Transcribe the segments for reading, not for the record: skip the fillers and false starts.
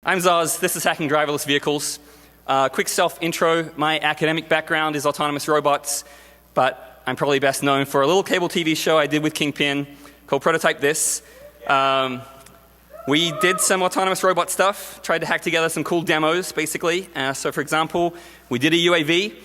I'm ZOZ. This is Hacking Driverless Vehicles. Quick self-intro. My academic background is autonomous robots, but I'm probably best known for a little cable TV show I did with Kingpin called Prototype This. We did some autonomous robot stuff, tried to hack together some cool demos, basically. So, for example, we did a UAV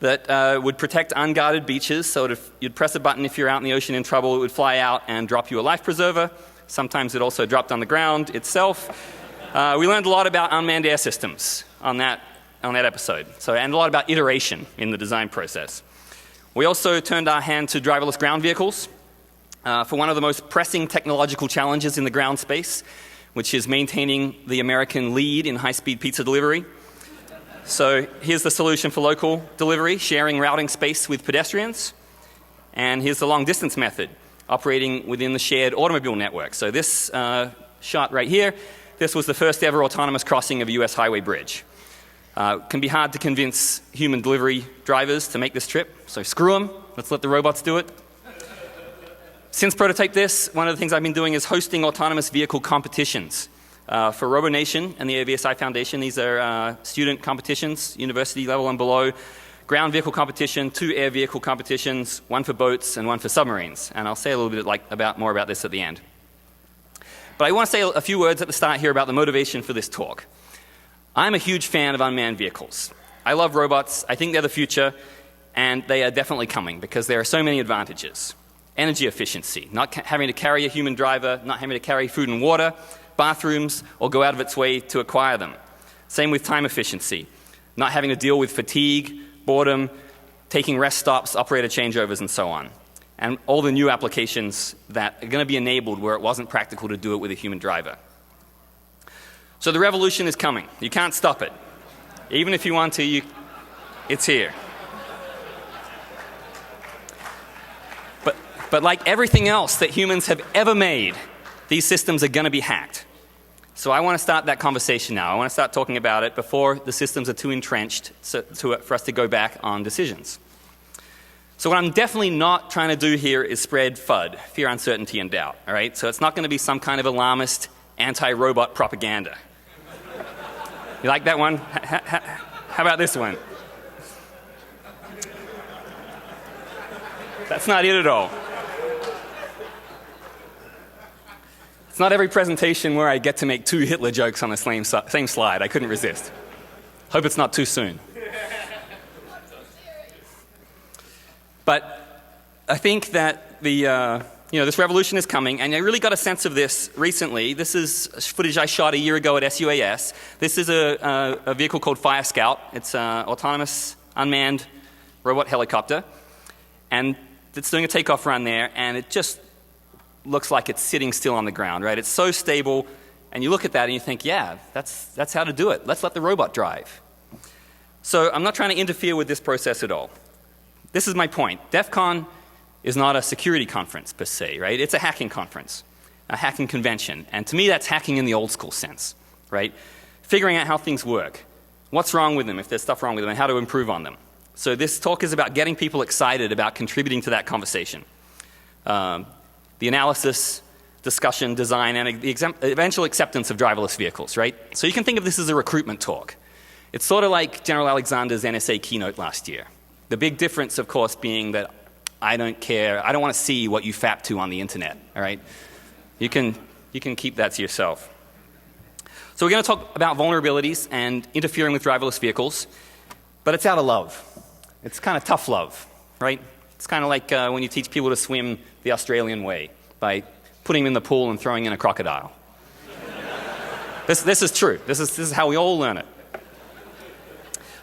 that would protect unguarded beaches. So you'd press a button if you're out in the ocean in trouble, it would fly out and drop you a life preserver. Sometimes it also dropped on the ground itself. We learned a lot about unmanned air systems on that episode, and a lot about iteration in the design process. We also turned our hand to driverless ground vehicles for one of the most pressing technological challenges in the ground space, which is maintaining the American lead in high-speed pizza delivery. So here's the solution for local delivery, sharing routing space with pedestrians. And here's the long-distance method, operating within the shared automobile network. So this shot right here, this was the first ever autonomous crossing of a US highway bridge. It can be hard to convince human delivery drivers to make this trip, so screw them, let's let the robots do it. Since Prototype This, one of the things I've been doing is hosting autonomous vehicle competitions. For RoboNation and the AVSI Foundation, these are student competitions, university level and below, ground vehicle competition, 2 air vehicle competitions, 1 for boats and 1 for submarines. And I'll say a little bit more about this at the end. But I want to say a few words at the start here about the motivation for this talk. I'm a huge fan of unmanned vehicles. I love robots, I think they're the future, and they are definitely coming because there are so many advantages. Energy efficiency, not having to carry a human driver, not having to carry food and water, bathrooms, or go out of its way to acquire them. Same with time efficiency, not having to deal with fatigue, boredom, taking rest stops, operator changeovers, and so on. And all the new applications that are going to be enabled where it wasn't practical to do it with a human driver. So the revolution is coming. You can't stop it. Even if you want to, it's here. But like everything else that humans have ever made, these systems are going to be hacked. So I want to start that conversation now. I want to start talking about it before the systems are too entrenched for us to go back on decisions. So what I'm definitely not trying to do here is spread FUD, fear, uncertainty, and doubt. All right? So it's not going to be some kind of alarmist anti-robot propaganda. You like that one? How about this one? That's not it at all. It's not every presentation where I get to make 2 Hitler jokes on the same slide. I couldn't resist. Hope it's not too soon. But I think that this revolution is coming, and I really got a sense of this recently. This is footage I shot a year ago at SUAS. This is a vehicle called Fire Scout. It's an autonomous, unmanned robot helicopter. And it's doing a takeoff run there, and it just looks like it's sitting still on the ground, right? It's so stable, and you look at that and you think, yeah, that's how to do it. Let's let the robot drive. So I'm not trying to interfere with this process at all. This is my point. DEFCON is not a security conference per se, right? It's a hacking conference, a hacking convention. And to me, that's hacking in the old school sense, right? Figuring out how things work, what's wrong with them, if there's stuff wrong with them, and how to improve on them. So this talk is about getting people excited about contributing to that conversation. The analysis, discussion, design, and the eventual acceptance of driverless vehicles, right? So you can think of this as a recruitment talk. It's sort of like General Alexander's NSA keynote last year. The big difference, of course, being that I don't care, I don't want to see what you fap to on the internet, all right? You can keep that to yourself. So we're going to talk about vulnerabilities and interfering with driverless vehicles, but it's out of love. It's kind of tough love, right? It's kind of like when you teach people to swim the Australian way by putting them in the pool and throwing in a crocodile. This is true. This is how we all learn it.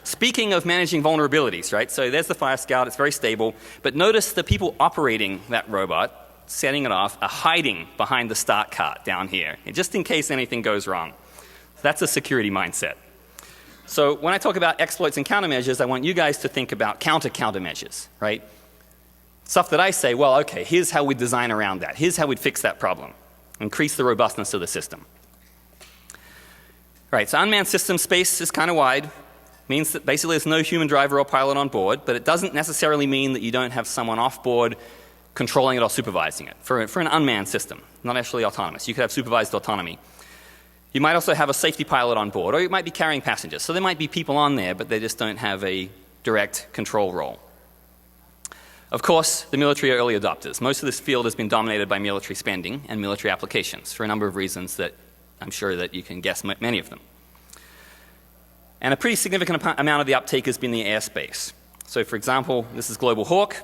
Speaking of managing vulnerabilities, right? So there's the Fire Scout. It's very stable. But notice the people operating that robot, setting it off, are hiding behind the start cart down here, just in case anything goes wrong. That's a security mindset. So when I talk about exploits and countermeasures, I want you guys to think about countermeasures, right? Stuff that I say, well, okay, here's how we design around that. Here's how we'd fix that problem. Increase the robustness of the system. Right, so unmanned system space is kind of wide. Means that basically there's no human driver or pilot on board, but it doesn't necessarily mean that you don't have someone off board controlling it or supervising it. For an unmanned system, not actually autonomous. You could have supervised autonomy. You might also have a safety pilot on board, or you might be carrying passengers. So there might be people on there, but they just don't have a direct control role. Of course, the military are early adopters. Most of this field has been dominated by military spending and military applications for a number of reasons that I'm sure that you can guess many of them. And a pretty significant amount of the uptake has been the airspace. So for example, this is Global Hawk.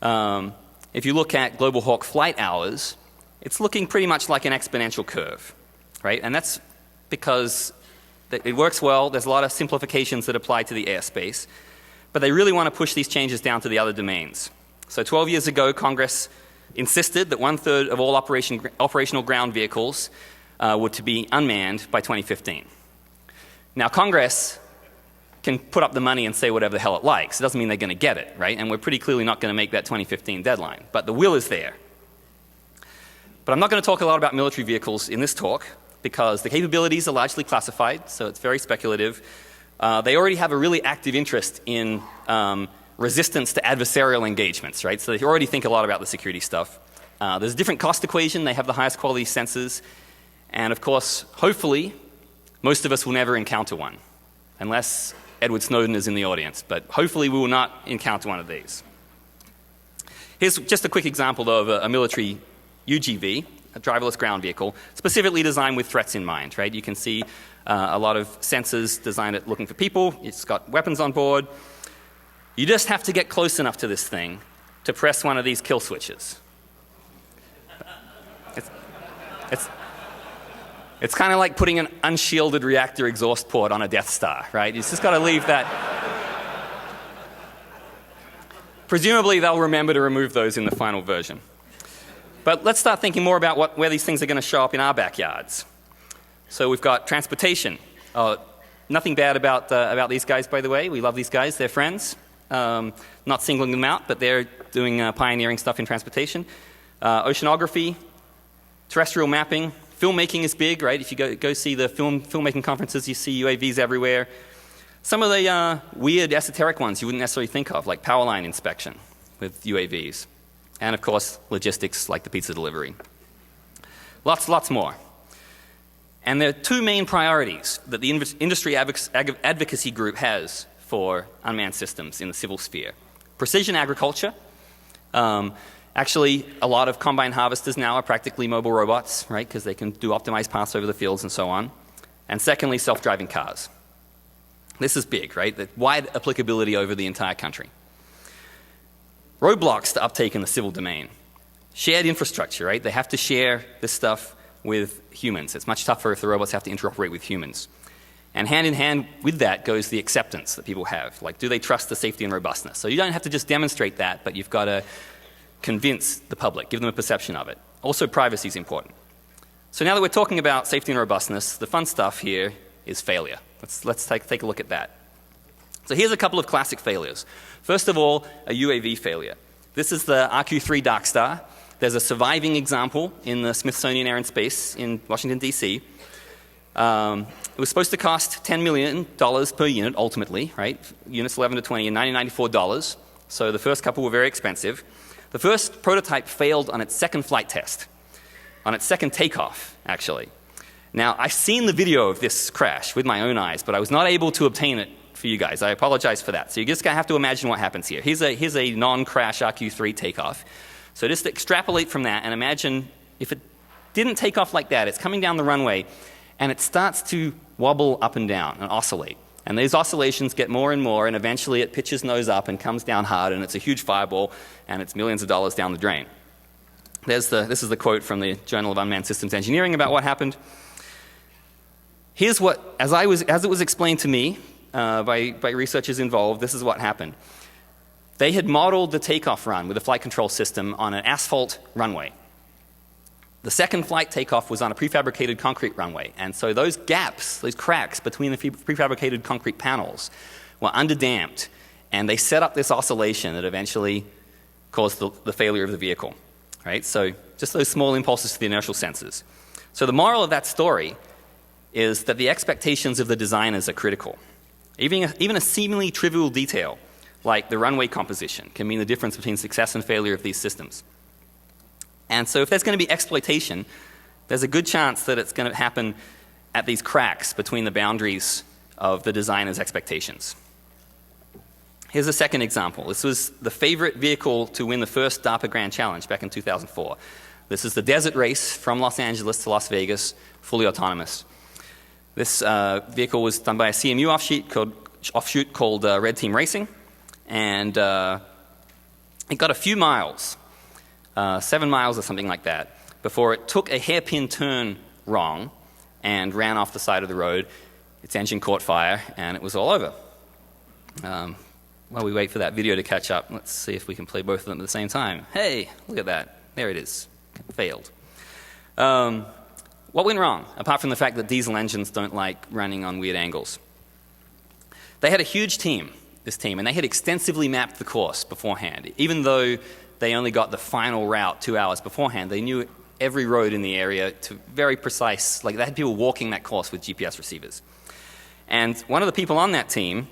If you look at Global Hawk flight hours, it's looking pretty much like an exponential curve, right? And that's because it works well. There's a lot of simplifications that apply to the airspace. But they really want to push these changes down to the other domains. So 12 years ago, Congress insisted that 1/3 of all operational ground vehicles were to be unmanned by 2015. Now, Congress can put up the money and say whatever the hell it likes. It doesn't mean they're going to get it, right? And we're pretty clearly not going to make that 2015 deadline. But the will is there. But I'm not going to talk a lot about military vehicles in this talk because the capabilities are largely classified, so it's very speculative. They already have a really active interest in resistance to adversarial engagements, right? So they already think a lot about the security stuff. There's a different cost equation. They have the highest quality sensors. And of course, hopefully, most of us will never encounter one, unless Edward Snowden is in the audience. But hopefully we will not encounter one of these. Here's just a quick example of a military UGV, a driverless ground vehicle, specifically designed with threats in mind, right? You can see a lot of sensors designed at looking for people. It's got weapons on board. You just have to get close enough to this thing to press one of these kill switches. It's kind of like putting an unshielded reactor exhaust port on a Death Star, right? You just got to leave that. Presumably they'll remember to remove those in the final version. But let's start thinking more about where these things are going to show up in our backyards. So we've got transportation. Nothing bad about these guys, by the way. We love these guys. They're friends. Not singling them out, but they're doing pioneering stuff in transportation. Oceanography, terrestrial mapping. Filmmaking is big, right? If you go see the filmmaking conferences, you see UAVs everywhere. Some of the weird esoteric ones you wouldn't necessarily think of, like power line inspection with UAVs. And of course, logistics like the pizza delivery. Lots more. And there are two main priorities that the industry advocacy group has for unmanned systems in the civil sphere. Precision agriculture. Actually, a lot of combine harvesters now are practically mobile robots, right, because they can do optimized paths over the fields and so on. And secondly, self-driving cars. This is big, right? The wide applicability over the entire country. Roadblocks to uptake in the civil domain. Shared infrastructure, right? They have to share this stuff with humans. It's much tougher if the robots have to interoperate with humans. And hand in hand with that goes the acceptance that people have. Like, do they trust the safety and robustness? So you don't have to just demonstrate that, but you've got to convince the public, give them a perception of it. Also, privacy is important. So now that we're talking about safety and robustness, the fun stuff here is failure. Let's take a look at that. So here's a couple of classic failures. First of all, a UAV failure. This is the RQ-3 Dark Star. There's a surviving example in the Smithsonian Air and Space in Washington, D.C. It was supposed to cost $10 million per unit, ultimately, right? Units 11 to 20 and $94. So the first couple were very expensive. The first prototype failed on its second flight test, on its second takeoff, actually. Now, I've seen the video of this crash with my own eyes, but I was not able to obtain it for you guys. I apologize for that. So you're just going to have to imagine what happens here. Here's a non-crash RQ-3 takeoff. So just extrapolate from that and imagine if it didn't take off like that, it's coming down the runway, and it starts to wobble up and down and oscillate. And these oscillations get more and more, and eventually it pitches nose up and comes down hard, and it's a huge fireball, and it's millions of dollars down the drain. This is the quote from the Journal of Unmanned Systems Engineering about what happened. Here's what, as it was explained to me by researchers involved, this is what happened. They had modeled the takeoff run with a flight control system on an asphalt runway. The second flight takeoff was on a prefabricated concrete runway, and so those gaps, those cracks between the prefabricated concrete panels were underdamped, and they set up this oscillation that eventually caused the failure of the vehicle. Right? So just those small impulses to the inertial sensors. So the moral of that story is that the expectations of the designers are critical. Even a seemingly trivial detail, like the runway composition, can mean the difference between success and failure of these systems. And so if there's going to be exploitation, there's a good chance that it's going to happen at these cracks between the boundaries of the designer's expectations. Here's a second example. This was the favorite vehicle to win the first DARPA Grand Challenge back in 2004. This is the desert race from Los Angeles to Las Vegas, fully autonomous. This vehicle was done by a CMU offshoot called Red Team Racing, and it got a few miles, 7 miles or something like that, before it took a hairpin turn wrong and ran off the side of the road. Its engine caught fire, and it was all over. While we wait for that video to catch up, let's see if we can play both of them at the same time. Hey, look at that. There it is. Failed. What went wrong, apart from the fact that diesel engines don't like running on weird angles? They had a huge team, this team, and they had extensively mapped the course beforehand. Even though they only got the final route 2 hours beforehand, they knew every road in the area to very precise, like they had people walking that course with GPS receivers. And one of the people on that team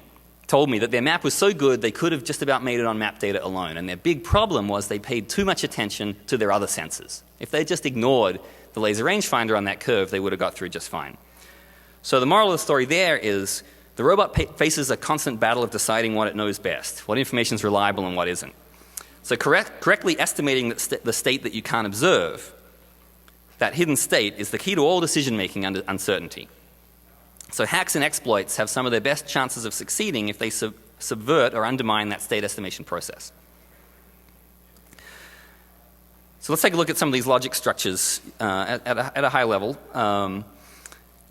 told me that their map was so good they could have just about made it on map data alone, and their big problem was they paid too much attention to their other sensors. If they just ignored the laser rangefinder on that curve, they would have got through just fine. So the moral of the story there is the robot faces a constant battle of deciding what it knows best, what information is reliable and what isn't. So correctly estimating the state that you can't observe, that hidden state, is the key to all decision making under uncertainty. So hacks and exploits have some of their best chances of succeeding if they subvert or undermine that state estimation process. So let's take a look at some of these logic structures at a high level.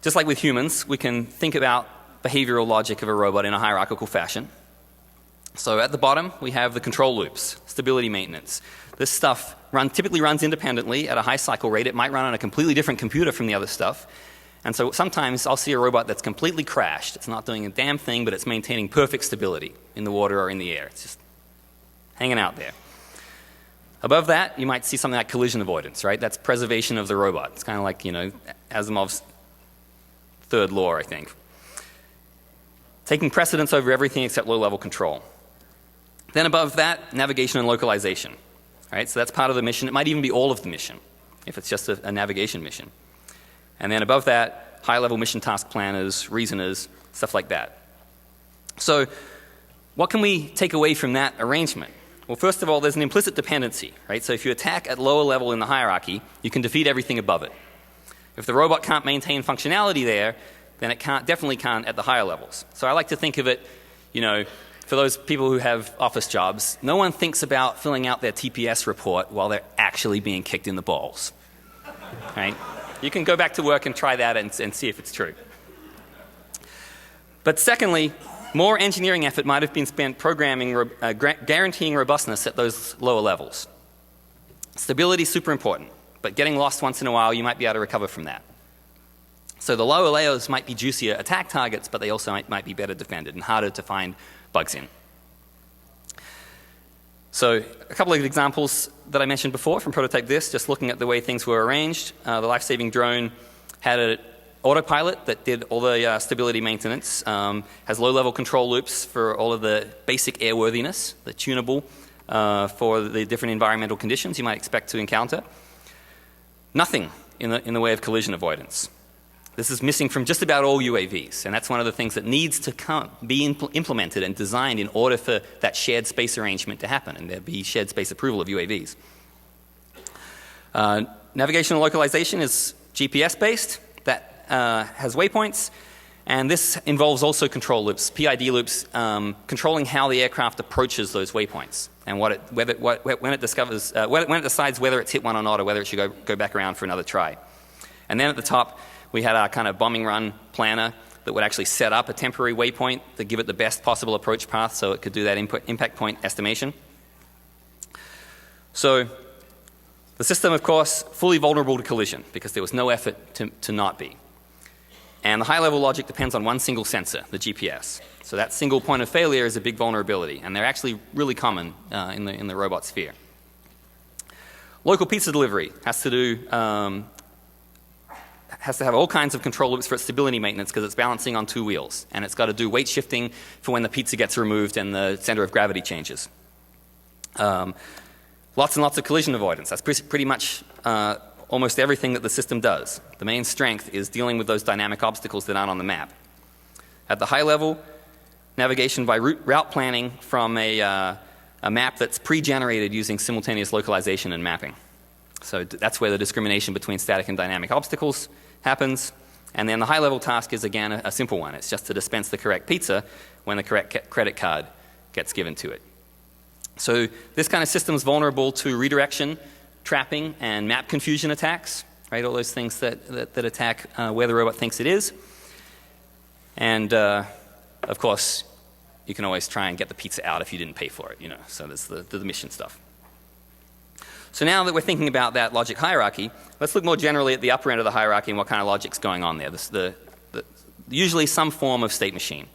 Just like with humans, we can think about behavioral logic of a robot in a hierarchical fashion. So at the bottom, we have the control loops, stability maintenance. This stuff typically runs independently at a high cycle rate. It might run on a completely different computer from the other stuff. And so sometimes I'll see a robot that's completely crashed. It's not doing a damn thing, but it's maintaining perfect stability in the water or in the air. It's just hanging out there. Above that, you might see something like collision avoidance, right? That's preservation of the robot. It's kind of like, Asimov's third law, I think. Taking precedence over everything except low-level control. Then above that, navigation and localization, right? So that's part of the mission. It might even be all of the mission if it's just a navigation mission. And then above that, high-level mission task planners, reasoners, stuff like that. So what can we take away from that arrangement? Well, first of all, there's an implicit dependency, right? So if you attack at lower level in the hierarchy, you can defeat everything above it. If the robot can't maintain functionality there, then it definitely can't at the higher levels. So I like to think of it, for those people who have office jobs, no one thinks about filling out their TPS report while they're actually being kicked in the balls, right? You can go back to work and try that and see if it's true. But secondly, more engineering effort might have been spent programming, guaranteeing robustness at those lower levels. Stability is super important, but getting lost once in a while, you might be able to recover from that. So the lower layers might be juicier attack targets, but they also might be better defended and harder to find bugs in. So a couple of examples that I mentioned before from Prototype This, just looking at the way things were arranged. The life-saving drone had an autopilot that did all the stability maintenance, has low-level control loops for all of the basic airworthiness, the tunable for the different environmental conditions you might expect to encounter. Nothing in the way of collision avoidance. This is missing from just about all UAVs, and that's one of the things that needs to be implemented and designed in order for that shared space arrangement to happen, and there be shared space approval of UAVs. Navigation and localization is GPS-based. That has waypoints, and this involves also control loops, PID loops, controlling how the aircraft approaches those waypoints, and when it decides whether it's hit one or not, or whether it should go back around for another try. And then at the top, we had our kind of bombing run planner that would actually set up a temporary waypoint to give it the best possible approach path so it could do that impact point estimation. So the system, of course, fully vulnerable to collision because there was no effort to not be. And the high-level logic depends on one single sensor, the GPS. So that single point of failure is a big vulnerability, and they're actually really common in the robot sphere. Local pizza delivery has to have all kinds of control loops for its stability maintenance because it's balancing on two wheels, and it's got to do weight shifting for when the pizza gets removed and the center of gravity changes. Lots and lots of collision avoidance. That's pretty much almost everything that the system does. The main strength is dealing with those dynamic obstacles that aren't on the map. At the high level, navigation by route planning from a map that's pre-generated using simultaneous localization and mapping. So that's where the discrimination between static and dynamic obstacles happens. And then the high-level task is, again, a simple one. It's just to dispense the correct pizza when the correct credit card gets given to it. So this kind of system is vulnerable to redirection, trapping, and map confusion attacks, right? All those things that attack where the robot thinks it is. And, of course, you can always try and get the pizza out if you didn't pay for it, you know. So there's the mission stuff. So now that we're thinking about that logic hierarchy, let's look more generally at the upper end of the hierarchy and what kind of logic's going on there. Usually some form of state machine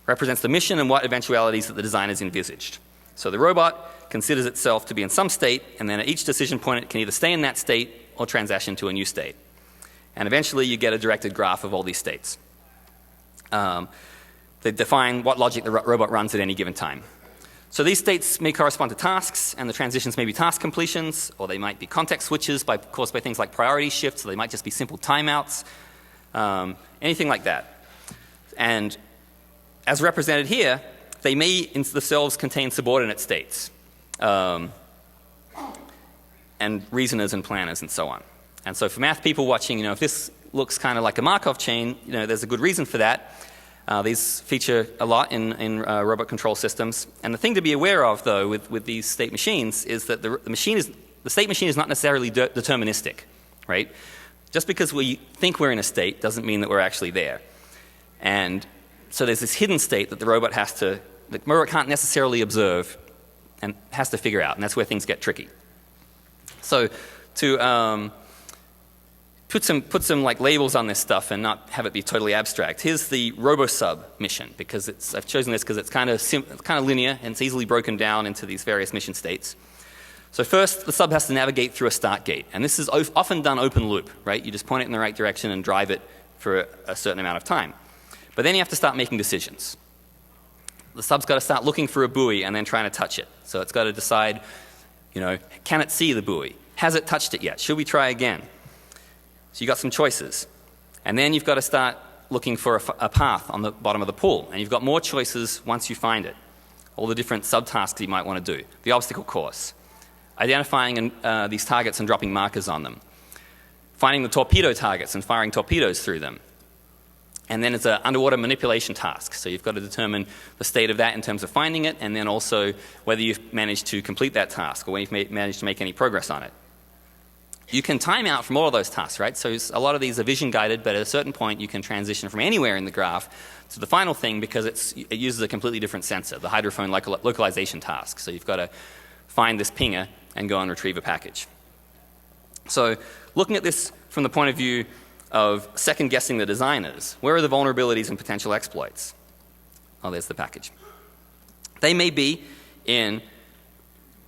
represents the mission and what eventualities that the designers envisaged. So the robot considers itself to be in some state, and then at each decision point it can either stay in that state or transition to a new state. And eventually you get a directed graph of all these states. They define what logic the robot runs at any given time. So these states may correspond to tasks, and the transitions may be task completions, or they might be context switches caused by things like priority shifts, or they might just be simple timeouts, anything like that. And as represented here, they may in themselves contain subordinate states, and reasoners and planners and so on. And so for math people watching, if this looks kind of like a Markov chain, there's a good reason for that. These feature a lot in robot control systems. And the thing to be aware of, though, with these state machines is that the state machine is not necessarily deterministic, right? Just because we think we're in a state doesn't mean that we're actually there. And so there's this hidden state that the robot can't necessarily observe and has to figure out, and that's where things get tricky. So to put some like labels on this stuff and not have it be totally abstract. Here's the RoboSub mission, because I've chosen this because it's kind of linear and it's easily broken down into these various mission states. So first, the sub has to navigate through a start gate, and this is often done open loop, right? You just point it in the right direction and drive it for a certain amount of time. But then you have to start making decisions. The sub's got to start looking for a buoy and then trying to touch it. So it's got to decide, can it see the buoy? Has it touched it yet? Should we try again? So you've got some choices. And then you've got to start looking for a path on the bottom of the pool. And you've got more choices once you find it. All the different subtasks you might want to do. The obstacle course. Identifying these targets and dropping markers on them. Finding the torpedo targets and firing torpedoes through them. And then it's an underwater manipulation task. So you've got to determine the state of that in terms of finding it, and then also whether you've managed to complete that task or whether you've managed to make any progress on it. You can time out from all of those tasks, right? So a lot of these are vision guided, but at a certain point you can transition from anywhere in the graph to the final thing because it uses a completely different sensor, the hydrophone localization task. So you've got to find this pinger and go and retrieve a package. So looking at this from the point of view of second guessing the designers, where are the vulnerabilities and potential exploits? Oh, there's the package. They may be in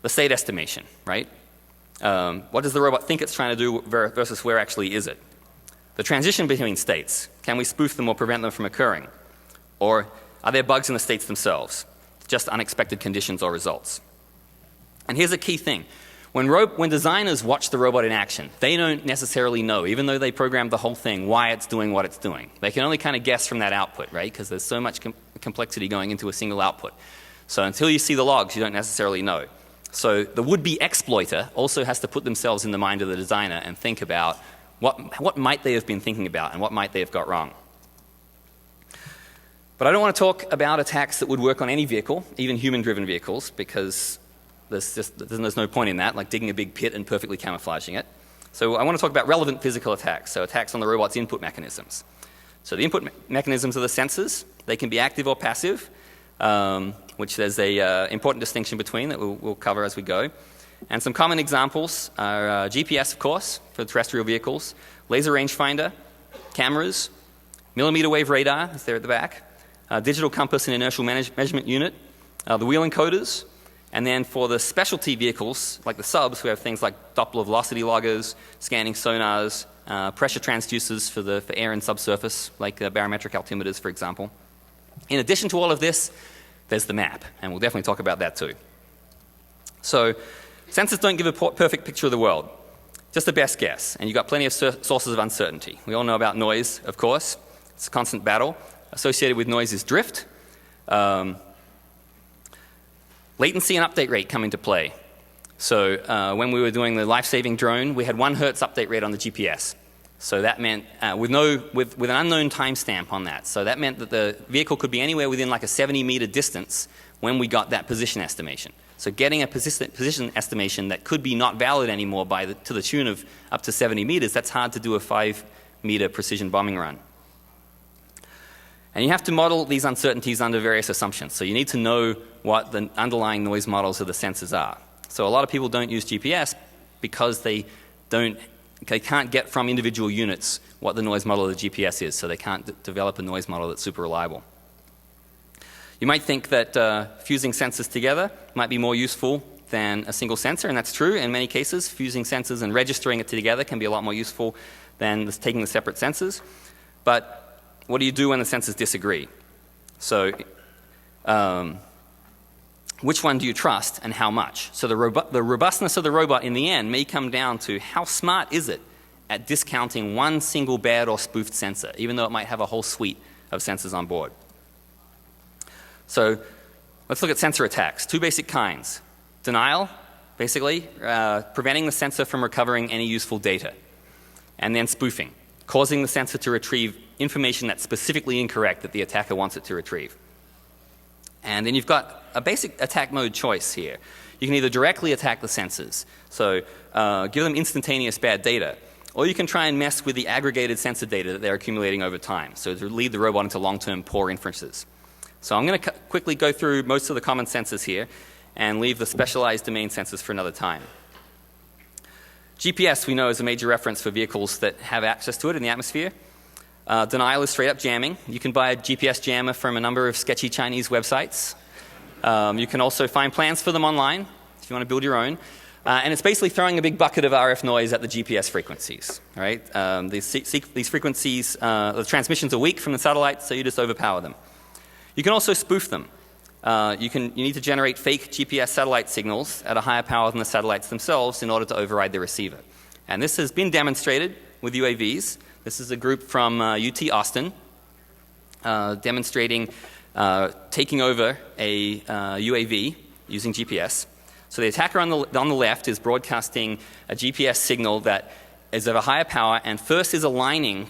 the state estimation, right? What does the robot think it's trying to do versus where actually is it? The transition between states, can we spoof them or prevent them from occurring? Or are there bugs in the states themselves? Just unexpected conditions or results? And here's a key thing. When designers watch the robot in action, they don't necessarily know, even though they programmed the whole thing, why it's doing what it's doing. They can only kind of guess from that output, right? Because there's so much complexity going into a single output. So until you see the logs, you don't necessarily know. So the would-be exploiter also has to put themselves in the mind of the designer and think about what might they have been thinking about and what might they have got wrong. But I don't want to talk about attacks that would work on any vehicle, even human-driven vehicles, because there's no point in that, like digging a big pit and perfectly camouflaging it. So I want to talk about relevant physical attacks, so attacks on the robot's input mechanisms. So the input mechanisms are the sensors. They can be active or passive, which there's a important distinction between that we'll cover as we go. And some common examples are GPS, of course, for terrestrial vehicles, laser rangefinder, cameras, millimeter wave radar, is there at the back, digital compass and inertial measurement unit, the wheel encoders, and then for the specialty vehicles, like the subs, we have things like Doppler velocity loggers, scanning sonars, pressure transducers for air and subsurface, like barometric altimeters, for example. In addition to all of this, there's the map, and we'll definitely talk about that too. So sensors don't give a perfect picture of the world. just a best guess, and you've got plenty of sources of uncertainty. We all know about noise, of course. It's a constant battle. Associated with noise is drift. Latency and update rate come into play. So when we were doing the life-saving drone, we had 1 hertz update rate on the GPS. So that meant, with an unknown timestamp on that. So that meant that the vehicle could be anywhere within like a 70-meter distance when we got that position estimation. So getting a position estimation that could be not valid anymore to the tune of up to 70 meters, that's hard to do a 5-meter precision bombing run. And you have to model these uncertainties under various assumptions. So you need to know what the underlying noise models of the sensors are. So a lot of people don't use GPS because they can't get from individual units what the noise model of the GPS is, so they can't develop a noise model that's super reliable. You might think that fusing sensors together might be more useful than a single sensor, and that's true in many cases. Fusing sensors and registering it together can be a lot more useful than taking the separate sensors. But what do you do when the sensors disagree? So which one do you trust and how much? So the robustness of the robot in the end may come down to how smart is it at discounting one single bad or spoofed sensor, even though it might have a whole suite of sensors on board. So let's look at sensor attacks. 2 basic kinds. Denial, basically, preventing the sensor from recovering any useful data. And then spoofing, causing the sensor to retrieve information that's specifically incorrect that the attacker wants it to retrieve. And then you've got a basic attack mode choice here. You can either directly attack the sensors, so give them instantaneous bad data, or you can try and mess with the aggregated sensor data that they're accumulating over time, so to lead the robot into long-term poor inferences. So I'm going to quickly go through most of the common sensors here and leave the specialized domain sensors for another time. GPS, we know, is a major reference for vehicles that have access to it in the atmosphere. Denial is straight up jamming. You can buy a GPS jammer from a number of sketchy Chinese websites. You can also find plans for them online if you want to build your own. And it's basically throwing a big bucket of RF noise at the GPS frequencies. Right? These frequencies, the transmissions are weak from the satellites, so you just overpower them. You can also spoof them. You need to generate fake GPS satellite signals at a higher power than the satellites themselves in order to override the receiver. And this has been demonstrated with UAVs. This is a group from UT Austin demonstrating taking over a UAV using GPS. So the attacker on the left is broadcasting a GPS signal that is of a higher power and first is aligning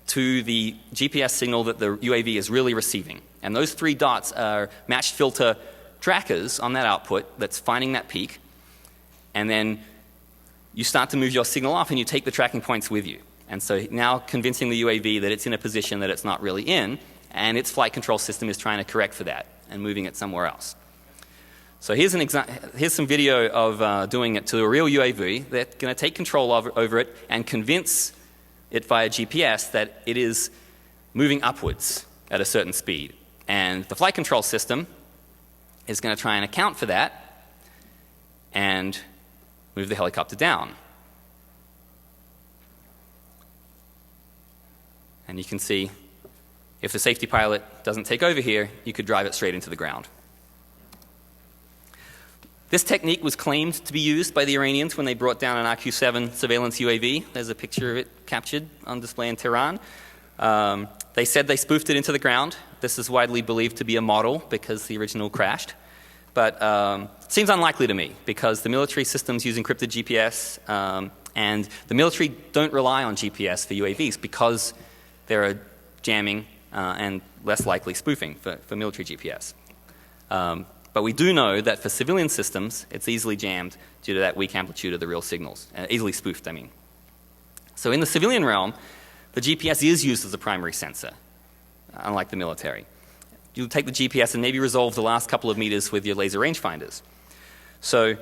to the GPS signal that the UAV is really receiving. And those 3 dots are matched filter trackers on that output that's finding that peak. And then you start to move your signal off and you take the tracking points with you. And so now convincing the UAV that it's in a position that it's not really in, and its flight control system is trying to correct for that and moving it somewhere else. So here's some video of doing it to a real UAV. They're going to take control over it and convince it via GPS that it is moving upwards at a certain speed. And the flight control system is going to try and account for that and move the helicopter down. And you can see if the safety pilot doesn't take over here, you could drive it straight into the ground. This technique was claimed to be used by the Iranians when they brought down an RQ-7 surveillance UAV. There's a picture of it captured on display in Tehran. They said they spoofed it into the ground. This is widely believed to be a model because the original crashed. But it seems unlikely to me because the military systems use encrypted GPS and the military don't rely on GPS for UAVs because there are jamming and less likely spoofing for military GPS. But we do know that for civilian systems, it's easily jammed due to that weak amplitude of the real signals, easily spoofed, I mean. So in the civilian realm, the GPS is used as a primary sensor, unlike the military. You'll take the GPS and maybe resolve the last couple of meters with your laser rangefinders. So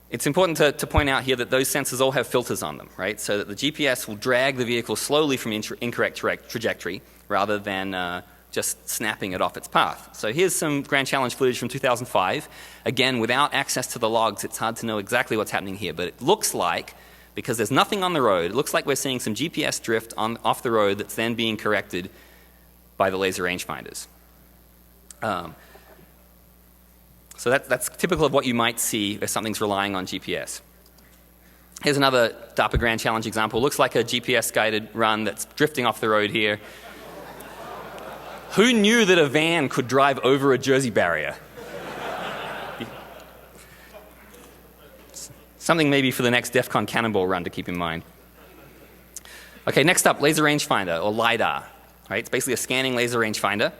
it's important to point out here that those sensors all have filters on them, right? So that the GPS will drag the vehicle slowly from incorrect trajectory rather than just snapping it off its path. So here's some Grand Challenge footage from 2005. Again, without access to the logs, it's hard to know exactly what's happening here, but it looks like, because there's nothing on the road, it looks like we're seeing some GPS drift off the road that's then being corrected by the laser rangefinders. So that's typical of what you might see if something's relying on GPS. Here's another DARPA Grand Challenge example. Looks like a GPS-guided run that's drifting off the road here. Who knew that a van could drive over a Jersey barrier? Something maybe for the next DEFCON cannonball run to keep in mind. Okay, next up, laser rangefinder, or LiDAR. Right? It's basically a scanning laser rangefinder.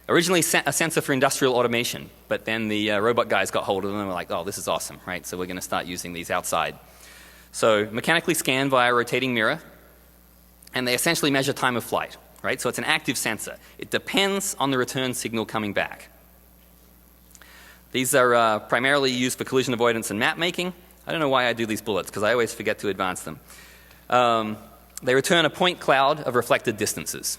Originally a sensor for industrial automation, but then the robot guys got hold of them and were like, oh, this is awesome, right? So we're going to start using these outside. So mechanically scanned via a rotating mirror, and they essentially measure time of flight, right? So it's an active sensor. It depends on the return signal coming back. These are primarily used for collision avoidance and map making. I don't know why I do these bullets, because I always forget to advance them. They return a point cloud of reflected distances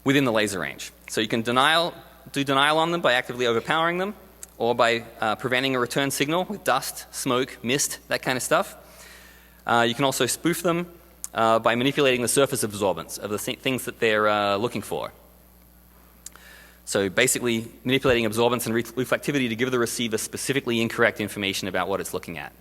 within the laser range. So you can do denial on them by actively overpowering them, or by preventing a return signal with dust, smoke, mist, that kind of stuff. You can also spoof them by manipulating the surface absorbance of the things that they're looking for. So basically manipulating absorbance and reflectivity to give the receiver specifically incorrect information about what it's looking at.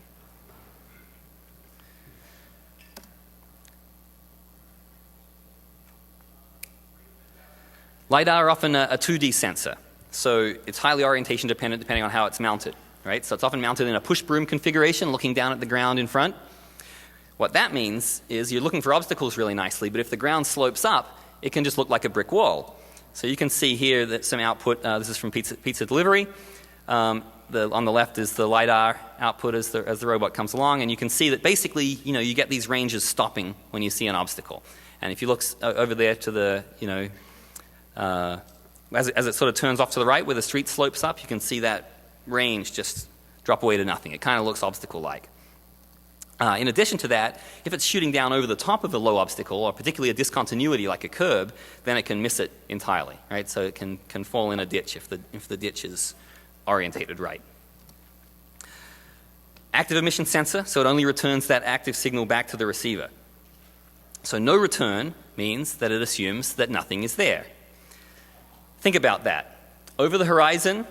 LiDAR are often a 2D sensor, so it's highly orientation dependent depending on how it's mounted, right? So it's often mounted in a push broom configuration, looking down at the ground in front. What that means is you're looking for obstacles really nicely, but if the ground slopes up, it can just look like a brick wall. So you can see here that some output, this is from pizza delivery. On the left is the LiDAR output as the robot comes along, and you can see that basically, you get these ranges stopping when you see an obstacle. And if you look over there to the, as it sort of turns off to the right where the street slopes up, you can see that range just drop away to nothing. It kind of looks obstacle-like. In addition to that, if it's shooting down over the top of a low obstacle, or particularly a discontinuity like a curb, then it can miss it entirely, right? So it can fall in a ditch if the ditch is orientated right. Active emission sensor, so it only returns that active signal back to the receiver. So no return means that it assumes that nothing is there. Think about that. Over the horizon,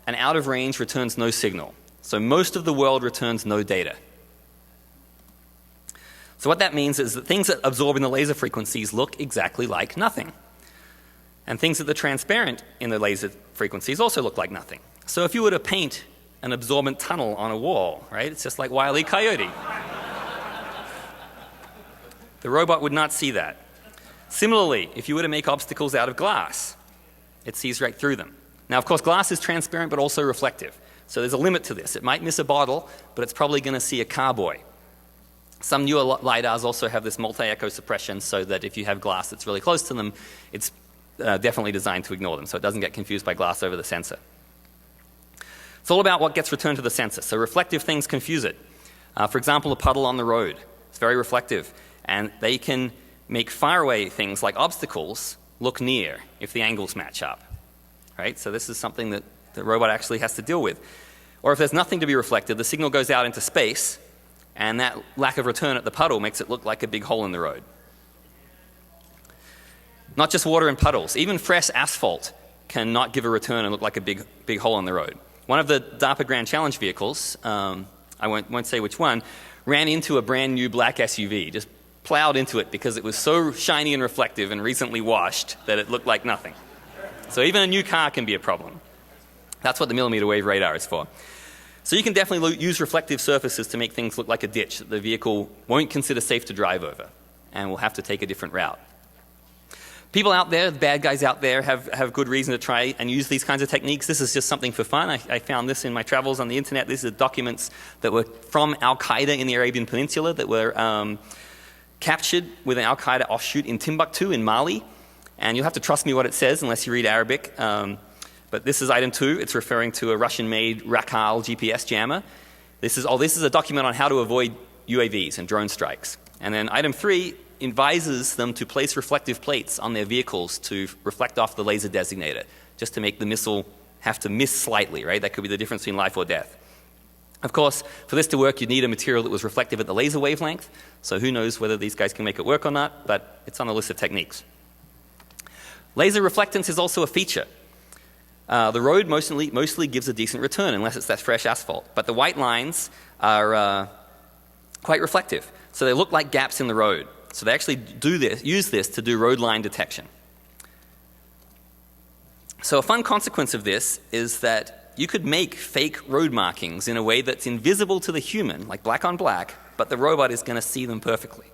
and out of range returns no signal. So most of the world returns no data. So what that means is that things that absorb in the laser frequencies look exactly like nothing. And things that are transparent in the laser frequencies also look like nothing. So if you were to paint an absorbent tunnel on a wall, right, it's just like Wile E. Coyote. The robot would not see that. Similarly, if you were to make obstacles out of glass, it sees right through them. Now, of course, glass is transparent but also reflective. So there's a limit to this. It might miss a bottle, but it's probably going to see a carboy. Some newer LiDARs also have this multi-echo suppression so that if you have glass that's really close to them, it's definitely designed to ignore them so it doesn't get confused by glass over the sensor. It's all about what gets returned to the sensor. So reflective things confuse it. For example, a puddle on the road. It's very reflective. And they can make faraway things like obstacles look near if the angles match up. Right? So this is something that the robot actually has to deal with. Or if there's nothing to be reflected, the signal goes out into space, and that lack of return at the puddle makes it look like a big hole in the road. Not just water and puddles. Even fresh asphalt can not give a return and look like a big hole in the road. One of the DARPA Grand Challenge vehicles, I won't say which one, ran into a brand new black SUV, just plowed into it because it was so shiny and reflective and recently washed that it looked like nothing. So even a new car can be a problem. That's what the millimeter wave radar is for. So you can definitely use reflective surfaces to make things look like a ditch that the vehicle won't consider safe to drive over and will have to take a different route. People out there, the bad guys out there, have good reason to try and use these kinds of techniques. This is just something for fun. I found this in my travels on the internet. These are documents that were from Al-Qaeda in the Arabian Peninsula that were captured with an Al-Qaeda offshoot in Timbuktu in Mali. And you'll have to trust me what it says unless you read Arabic. But this is item 2. It's referring to a Russian-made Rakal GPS jammer. This is a document on how to avoid UAVs and drone strikes. And then item 3 advises them to place reflective plates on their vehicles to reflect off the laser designator, just to make the missile have to miss slightly, right? That could be the difference between life or death. Of course, for this to work, you'd need a material that was reflective at the laser wavelength. So who knows whether these guys can make it work or not, but it's on the list of techniques. Laser reflectance is also a feature. The road mostly gives a decent return unless it's that fresh asphalt. But the white lines are quite reflective. So they look like gaps in the road. So they actually use this to do road line detection. So a fun consequence of this is that you could make fake road markings in a way that's invisible to the human, like black on black, but the robot is going to see them perfectly.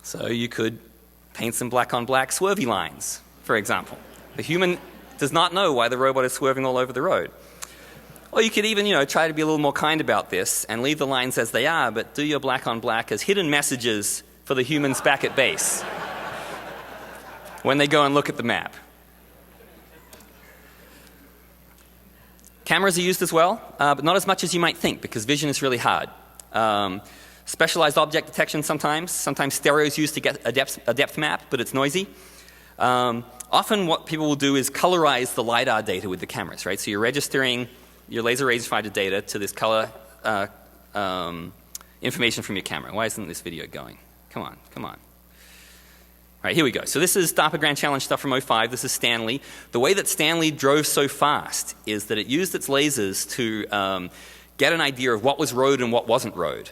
So you could paint some black on black swervy lines, for example. The human does not know why the robot is swerving all over the road. Or you could even, try to be a little more kind about this and leave the lines as they are, but do your black on black as hidden messages for the humans back at base when they go and look at the map. Cameras are used as well, but not as much as you might think, because vision is really hard. Specialized object detection sometimes stereo is used to get a depth map, but it's noisy. Often what people will do is colorize the LiDAR data with the cameras, right? So you're registering your laser rangefinder data to this color information from your camera. Why isn't this video going? Come on. All right, here we go. So this is DARPA Grand Challenge stuff from 2005. This is Stanley. The way that Stanley drove so fast is that it used its lasers to get an idea of what was road and what wasn't road.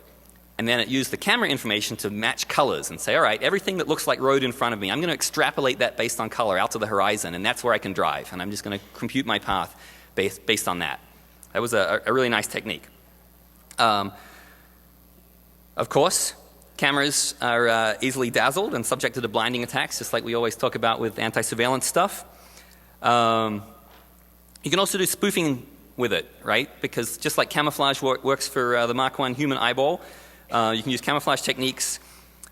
And then it used the camera information to match colors and say, all right, everything that looks like road in front of me, I'm going to extrapolate that based on color out to the horizon, and that's where I can drive. And I'm just going to compute my path based on that. That was a really nice technique. Of course, cameras are easily dazzled and subjected to blinding attacks, just like we always talk about with anti-surveillance stuff. You can also do spoofing with it, right? Because just like camouflage works for the Mark I human eyeball, you can use camouflage techniques.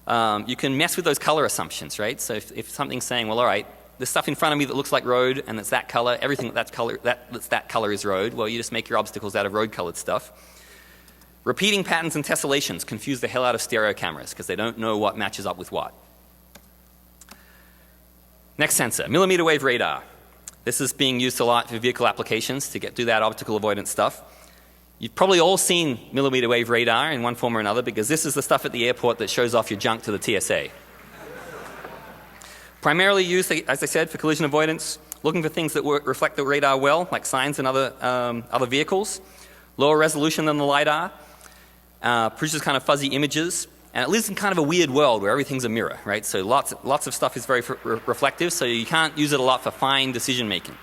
You can mess with those color assumptions, right? So if something's saying, well, all right, there's stuff in front of me that looks like road and it's that color, everything that's that color is road, well, you just make your obstacles out of road-colored stuff. Repeating patterns and tessellations confuse the hell out of stereo cameras because they don't know what matches up with what. Next sensor, millimeter wave radar. This is being used a lot for vehicle applications to do that optical avoidance stuff. You've probably all seen millimeter wave radar in one form or another because this is the stuff at the airport that shows off your junk to the TSA. Primarily used, as I said, for collision avoidance, looking for things that reflect the radar well, like signs and other vehicles. Lower resolution than the LiDAR, produces kind of fuzzy images, and it lives in kind of a weird world where everything's a mirror, right? So lots of stuff is very reflective, so you can't use it a lot for fine decision making.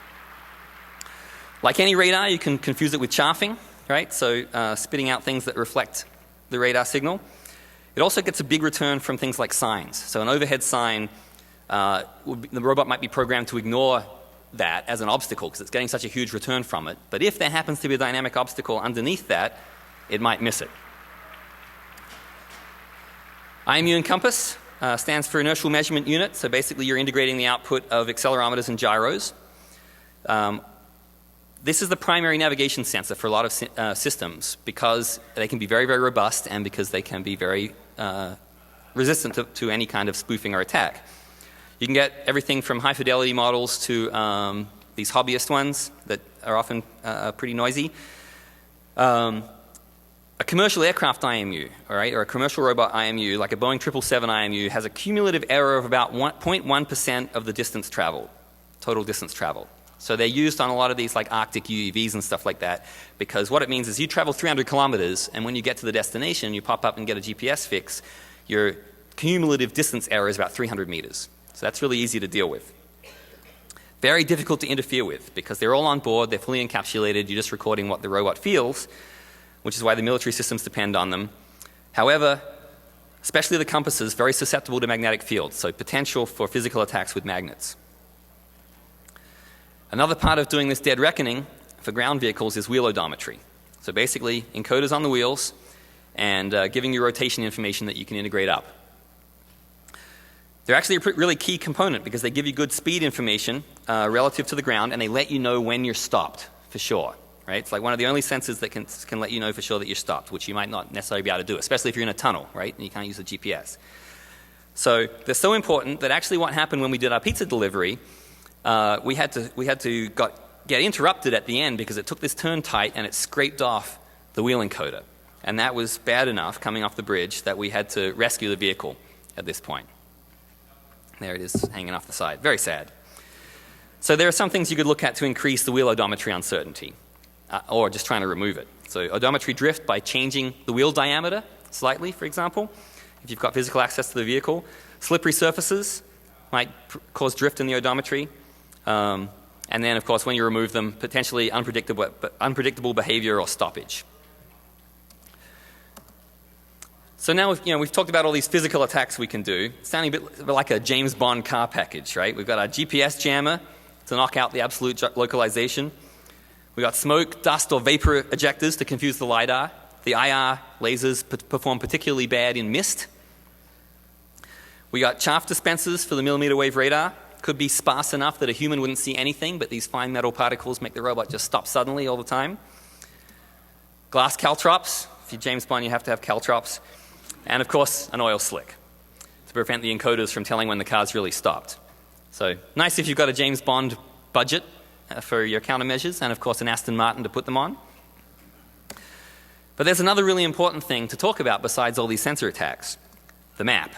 Like any radar, you can confuse it with chaffing, right? So spitting out things that reflect the radar signal. It also gets a big return from things like signs. So an overhead sign, the robot might be programmed to ignore that as an obstacle because it's getting such a huge return from it. But if there happens to be a dynamic obstacle underneath that, it might miss it. IMU and compass stands for inertial measurement unit. So basically you're integrating the output of accelerometers and gyros. This is the primary navigation sensor for a lot of systems because they can be very, very robust and because they can be very resistant to any kind of spoofing or attack. You can get everything from high fidelity models to these hobbyist ones that are often pretty noisy. A commercial aircraft IMU, all right, or a commercial robot IMU, like a Boeing 777 IMU, has a cumulative error of about 0.1% of the distance traveled, total distance traveled. So they're used on a lot of these like Arctic UEVs and stuff like that because what it means is you travel 300 kilometers and when you get to the destination, you pop up and get a GPS fix, your cumulative distance error is about 300 meters. So that's really easy to deal with. Very difficult to interfere with because they're all on board, they're fully encapsulated, you're just recording what the robot feels, which is why the military systems depend on them. However, especially the compasses, very susceptible to magnetic fields, so potential for physical attacks with magnets. Another part of doing this dead reckoning for ground vehicles is wheel odometry. So basically, encoders on the wheels and giving you rotation information that you can integrate up. They're actually a really key component because they give you good speed information relative to the ground and they let you know when you're stopped for sure. Right? It's like one of the only sensors that can let you know for sure that you're stopped, which you might not necessarily be able to do, especially if you're in a tunnel, right? And you can't use the GPS. So they're so important that actually what happened when we did our pizza delivery, we had to get interrupted at the end because it took this turn tight and it scraped off the wheel encoder. And that was bad enough coming off the bridge that we had to rescue the vehicle at this point. There it is hanging off the side. Very sad. So there are some things you could look at to increase the wheel odometry uncertainty. Or just trying to remove it. So odometry drift by changing the wheel diameter slightly, for example, if you've got physical access to the vehicle. Slippery surfaces might cause drift in the odometry. And then, of course, when you remove them, potentially unpredictable behavior or stoppage. So now, we've talked about all these physical attacks we can do. It's sounding a bit like a James Bond car package, right? We've got our GPS jammer to knock out the absolute localization. We've got smoke, dust, or vapor ejectors to confuse the LiDAR. The IR lasers perform particularly bad in mist. We got chaff dispensers for the millimeter wave radar. Could be sparse enough that a human wouldn't see anything, but these fine metal particles make the robot just stop suddenly all the time. Glass caltrops. If you're James Bond, you have to have caltrops. And of course, an oil slick to prevent the encoders from telling when the car's really stopped. So nice if you've got a James Bond budget for your countermeasures, and of course an Aston Martin to put them on. But there's another really important thing to talk about besides all these sensor attacks: the map.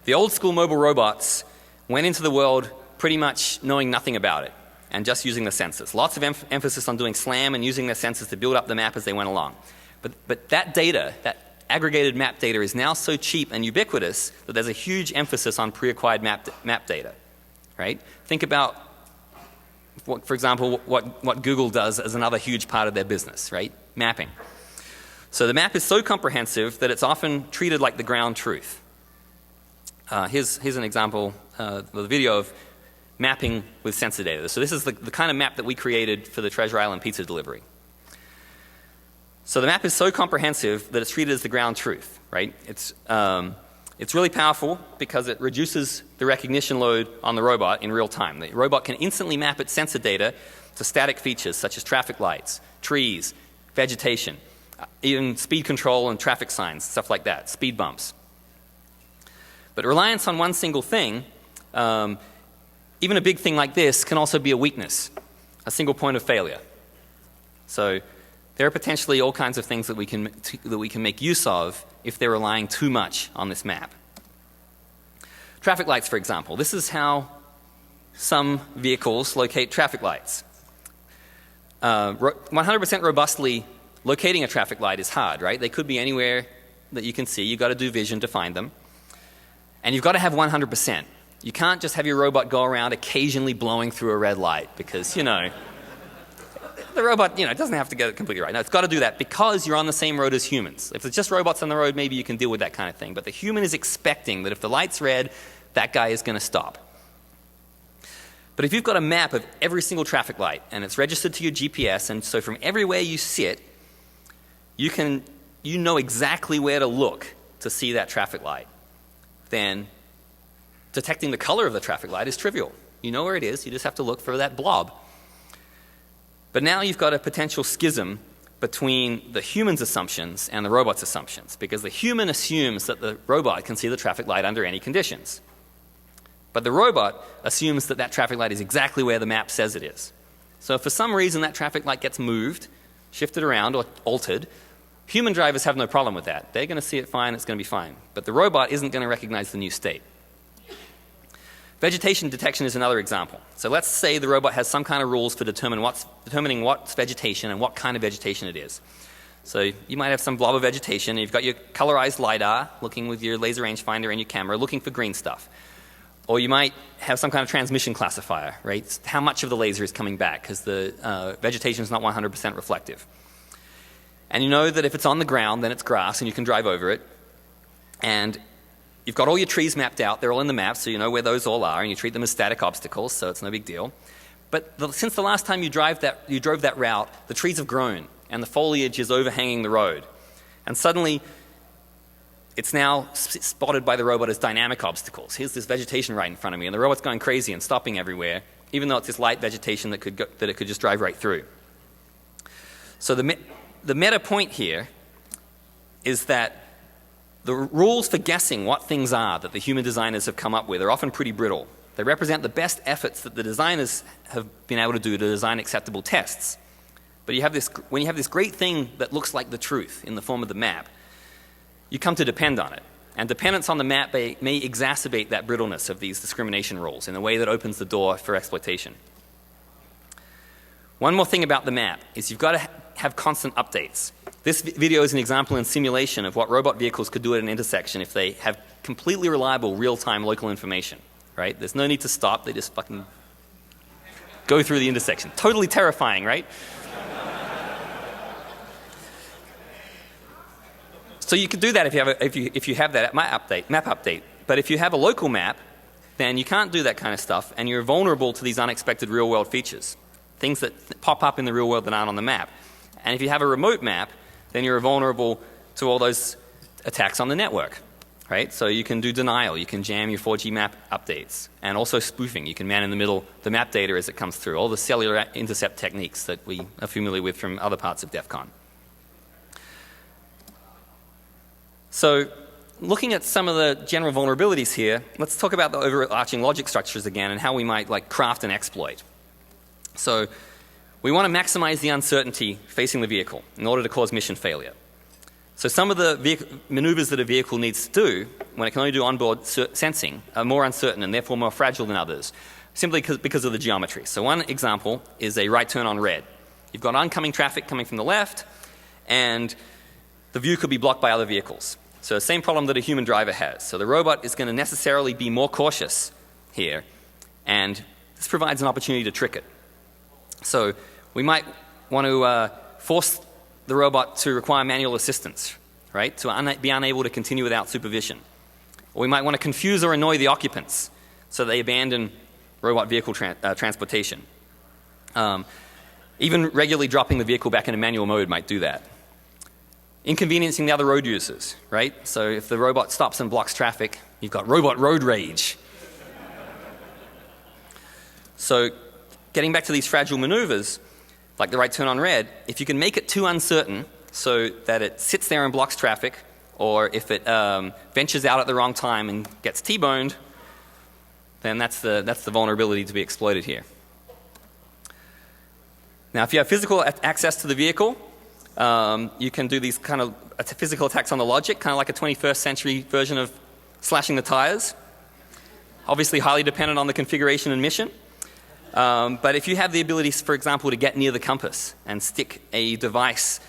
The old school mobile robots went into the world pretty much knowing nothing about it and just using the sensors. Lots of emphasis on doing SLAM and using their sensors to build up the map as they went along. But that data, that aggregated map data, is now so cheap and ubiquitous that there's a huge emphasis on pre-acquired map data, right? Think about, for example, what Google does as another huge part of their business, right? Mapping. So the map is so comprehensive that it's often treated like the ground truth. Here's an example, the video of mapping with sensor data. So this is the kind of map that we created for the Treasure Island pizza delivery. So the map is so comprehensive that it's treated as the ground truth, right? It's really powerful because it reduces the recognition load on the robot in real time. The robot can instantly map its sensor data to static features such as traffic lights, trees, vegetation, even speed control and traffic signs, stuff like that, speed bumps. But reliance on one single thing, even a big thing like this, can also be a weakness, a single point of failure. So there are potentially all kinds of things that we can make use of if they're relying too much on this map. Traffic lights, for example. This is how some vehicles locate traffic lights. 100% robustly locating a traffic light is hard, right? They could be anywhere that you can see. You've got to do vision to find them. And you've got to have 100%. You can't just have your robot go around occasionally blowing through a red light because, the robot, it doesn't have to get it completely right. No, it's got to do that because you're on the same road as humans. If it's just robots on the road, maybe you can deal with that kind of thing. But the human is expecting that if the light's red, that guy is going to stop. But if you've got a map of every single traffic light and it's registered to your GPS, and so from everywhere you sit, you know exactly where to look to see that traffic light, then detecting the color of the traffic light is trivial. You know where it is, you just have to look for that blob. But now you've got a potential schism between the human's assumptions and the robot's assumptions, because the human assumes that the robot can see the traffic light under any conditions. But the robot assumes that that traffic light is exactly where the map says it is. So if for some reason that traffic light gets moved, shifted around or altered, human drivers have no problem with that. They're going to see it fine, it's going to be fine. But the robot isn't going to recognize the new state. Vegetation detection is another example. So let's say the robot has some kind of rules for determining what's vegetation and what kind of vegetation it is. So you might have some blob of vegetation, and you've got your colorized LiDAR looking with your laser rangefinder and your camera looking for green stuff. Or you might have some kind of transmission classifier, right? It's how much of the laser is coming back, because the vegetation is not 100% reflective. And you know that if it's on the ground, then it's grass and you can drive over it. And you've got all your trees mapped out. They're all in the map, so you know where those all are, and you treat them as static obstacles, so it's no big deal. But since the last time you drove that route, the trees have grown, and the foliage is overhanging the road. And suddenly, it's now spotted by the robot as dynamic obstacles. Here's this vegetation right in front of me, and the robot's going crazy and stopping everywhere, even though it's this light vegetation that it could just drive right through. So the meta point here is that the rules for guessing what things are that the human designers have come up with are often pretty brittle. They represent the best efforts that the designers have been able to do to design acceptable tests. But when you have this great thing that looks like the truth in the form of the map, you come to depend on it. And dependence on the map may exacerbate that brittleness of these discrimination rules in a way that opens the door for exploitation. One more thing about the map is you've got to have constant updates. This video is an example in simulation of what robot vehicles could do at an intersection if they have completely reliable real-time local information, right? There's no need to stop. They just fucking go through the intersection. Totally terrifying, right? So you could do that if you have that map update. But if you have a local map, then you can't do that kind of stuff, and you're vulnerable to these unexpected real-world features, things that pop up in the real world that aren't on the map. And if you have a remote map, then you're vulnerable to all those attacks on the network, right? So you can do denial, you can jam your 4G map updates, and also spoofing. You can man in the middle the map data as it comes through, all the cellular intercept techniques that we are familiar with from other parts of DEFCON. So looking at some of the general vulnerabilities here, let's talk about the overarching logic structures again and how we might craft an exploit. So we want to maximize the uncertainty facing the vehicle in order to cause mission failure. So some of the maneuvers that a vehicle needs to do when it can only do onboard sensing are more uncertain and therefore more fragile than others, simply because of the geometry. So one example is a right turn on red. You've got oncoming traffic coming from the left, and the view could be blocked by other vehicles. So the same problem that a human driver has. So the robot is going to necessarily be more cautious here, and this provides an opportunity to trick it. So we might want to force the robot to require manual assistance, right, to be unable to continue without supervision. Or we might want to confuse or annoy the occupants so they abandon robot vehicle transportation. Even regularly dropping the vehicle back into manual mode might do that. Inconveniencing the other road users, right? So if the robot stops and blocks traffic, you've got robot road rage. So getting back to these fragile maneuvers, like the right turn on red, if you can make it too uncertain so that it sits there and blocks traffic, or if it ventures out at the wrong time and gets T-boned, then that's the vulnerability to be exploited here. Now, if you have physical access to the vehicle, you can do these kind of physical attacks on the logic, kind of like a 21st century version of slashing the tires. Obviously highly dependent on the configuration and mission. But if you have the ability, for example, to get near the compass and stick a device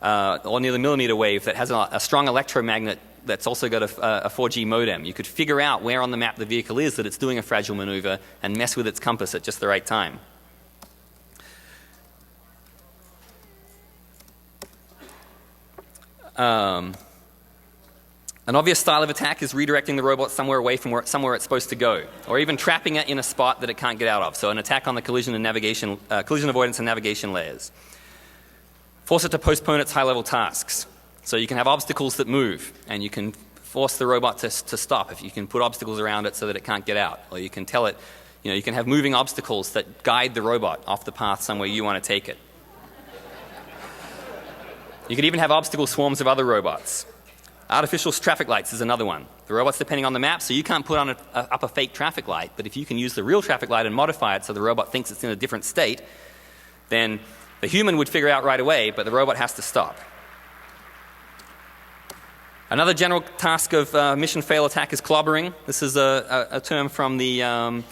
or near the millimeter wave that has a strong electromagnet that's also got a 4G modem, you could figure out where on the map the vehicle is that it's doing a fragile maneuver and mess with its compass at just the right time. An obvious style of attack is redirecting the robot somewhere away from somewhere it's supposed to go, or even trapping it in a spot that it can't get out of. So an attack on the collision avoidance and navigation layers. Force it to postpone its high-level tasks. So you can have obstacles that move, and you can force the robot to stop if you can put obstacles around it so that it can't get out. Or you can tell it, you can have moving obstacles that guide the robot off the path somewhere you want to take it. You could even have obstacle swarms of other robots. Artificial traffic lights is another one. The robot's depending on the map, so you can't put on up a fake traffic light, but if you can use the real traffic light and modify it so the robot thinks it's in a different state, then the human would figure out right away, but the robot has to stop. Another general task of mission fail attack is clobbering. This is a term from the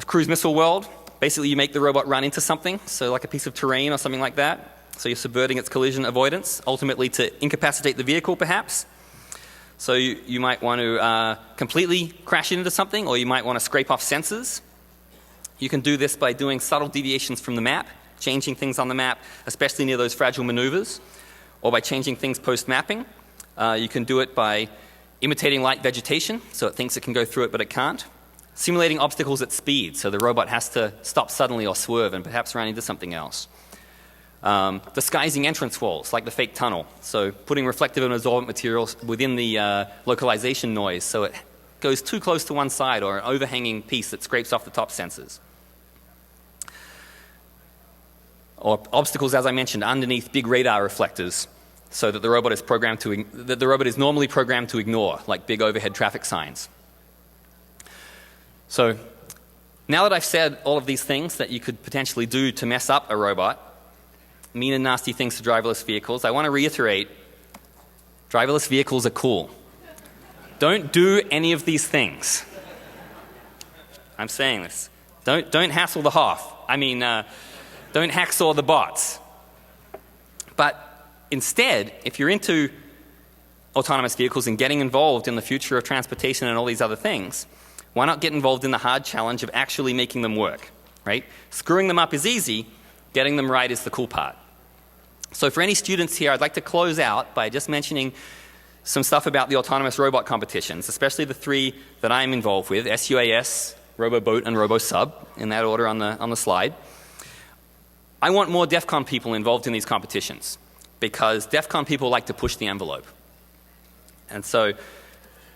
cruise missile world. Basically, you make the robot run into something, so like a piece of terrain or something like that. So you're subverting its collision avoidance, ultimately to incapacitate the vehicle perhaps. So you might want to completely crash into something, or you might want to scrape off sensors. You can do this by doing subtle deviations from the map, changing things on the map, especially near those fragile maneuvers, or by changing things post-mapping. You can do it by imitating light vegetation, so it thinks it can go through it but it can't. Simulating obstacles at speed, so the robot has to stop suddenly or swerve and perhaps run into something else. Disguising entrance walls, like the fake tunnel. So putting reflective and absorbent materials within the localization noise so it goes too close to one side, or an overhanging piece that scrapes off the top sensors. Or obstacles, as I mentioned, underneath big radar reflectors so that the robot is normally programmed to ignore, like big overhead traffic signs. So now that I've said all of these things that you could potentially do to mess up a robot, mean and nasty things to driverless vehicles, I want to reiterate, driverless vehicles are cool. Don't do any of these things. I'm saying this. Don't hassle the Hoff. Don't hacksaw the bots. But instead, if you're into autonomous vehicles and getting involved in the future of transportation and all these other things, why not get involved in the hard challenge of actually making them work, right? Screwing them up is easy, getting them right is the cool part. So for any students here, I'd like to close out by just mentioning some stuff about the autonomous robot competitions, especially the three that I'm involved with, SUAS, RoboBoat, and RoboSub, in that order on the slide. I want more DEFCON people involved in these competitions because DEFCON people like to push the envelope. And so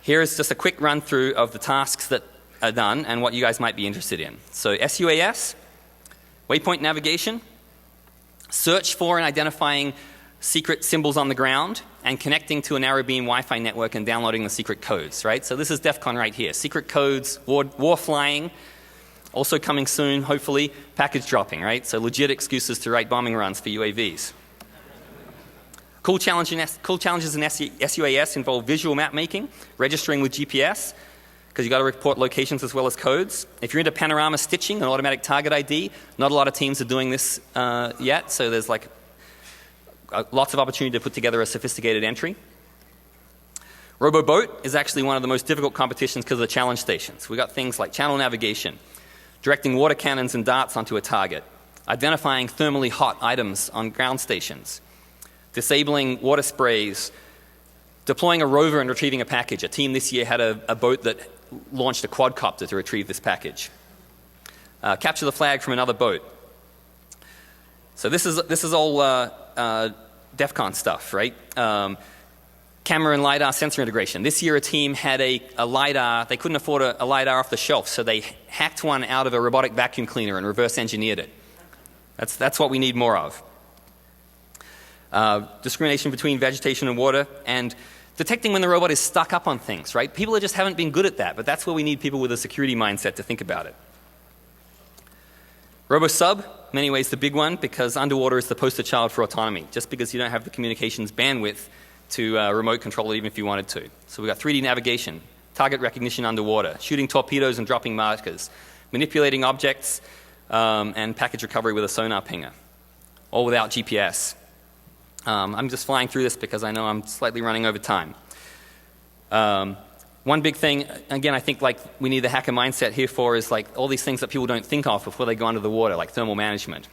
here is just a quick run through of the tasks that are done and what you guys might be interested in. So SUAS, waypoint navigation, search for and identifying secret symbols on the ground, and connecting to a narrowbeam Wi-Fi network and downloading the secret codes, right? So this is DEFCON right here. Secret codes, war flying, also coming soon, hopefully, package dropping, right? So legit excuses to write bombing runs for UAVs. Cool challenges in SUAS involve visual map making, registering with GPS, because you've got to report locations as well as codes. If you're into panorama stitching and automatic target ID, not a lot of teams are doing this yet, so there's like lots of opportunity to put together a sophisticated entry. RoboBoat is actually one of the most difficult competitions because of the challenge stations. We've got things like channel navigation, directing water cannons and darts onto a target, identifying thermally hot items on ground stations, disabling water sprays, deploying a rover and retrieving a package. A team this year had a boat that launched a quadcopter to retrieve this package. Capture the flag from another boat. So this is all DEFCON stuff, right? Camera and LiDAR sensor integration. This year a team had a LiDAR. They couldn't afford a LiDAR off the shelf, so they hacked one out of a robotic vacuum cleaner and reverse engineered it. That's what we need more of. Discrimination between vegetation and water, and detecting when the robot is stuck up on things, right? People just haven't been good at that, but that's where we need people with a security mindset to think about it. RoboSub, in many ways the big one, because underwater is the poster child for autonomy, just because you don't have the communications bandwidth to remote control it even if you wanted to. So we've got 3D navigation, target recognition underwater, shooting torpedoes and dropping markers, manipulating objects, and package recovery with a sonar pinger, all without GPS. I'm just flying through this because I know I'm slightly running over time. One big thing, again, I think like we need the hacker mindset here for is like all these things that people don't think of before they go under the water, like thermal management.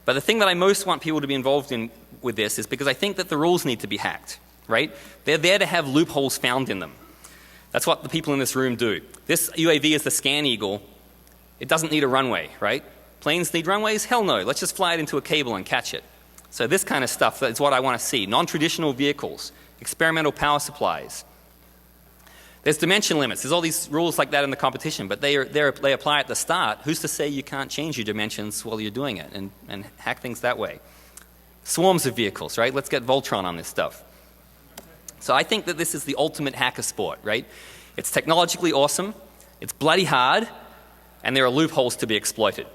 But the thing that I most want people to be involved in with this is because I think that the rules need to be hacked, right? They're there to have loopholes found in them. That's what the people in this room do. This UAV is the Scan Eagle. It doesn't need a runway, right? Planes need runways? Hell no. Let's just fly it into a cable and catch it. So this kind of stuff is what I want to see. Non-traditional vehicles, experimental power supplies. There's dimension limits. There's all these rules like that in the competition, but they apply at the start. Who's to say you can't change your dimensions while you're doing it and hack things that way? Swarms of vehicles, right? Let's get Voltron on this stuff. So I think that this is the ultimate hacker sport, right? It's technologically awesome, it's bloody hard, and there are loopholes to be exploited.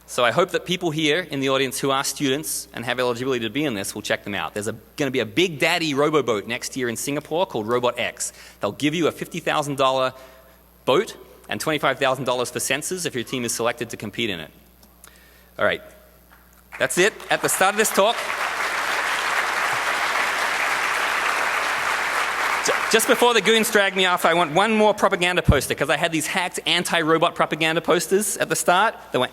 So I hope that people here in the audience who are students and have eligibility to be in this will check them out. There's going to be a big daddy roboboat next year in Singapore called Robot X. They'll give you a $50,000 boat and $25,000 for sensors if your team is selected to compete in it. All right. That's it. At the start of this talk, just before the goons drag me off, I want one more propaganda poster because I had these hacked anti-robot propaganda posters at the start that went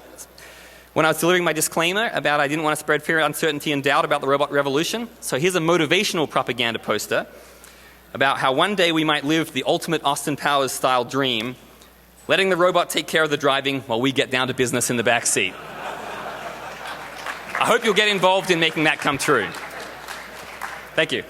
when I was delivering my disclaimer about I didn't want to spread fear, uncertainty, and doubt about the robot revolution. So here's a motivational propaganda poster about how one day we might live the ultimate Austin Powers style dream, letting the robot take care of the driving while we get down to business in the back seat. I hope you'll get involved in making that come true. Thank you.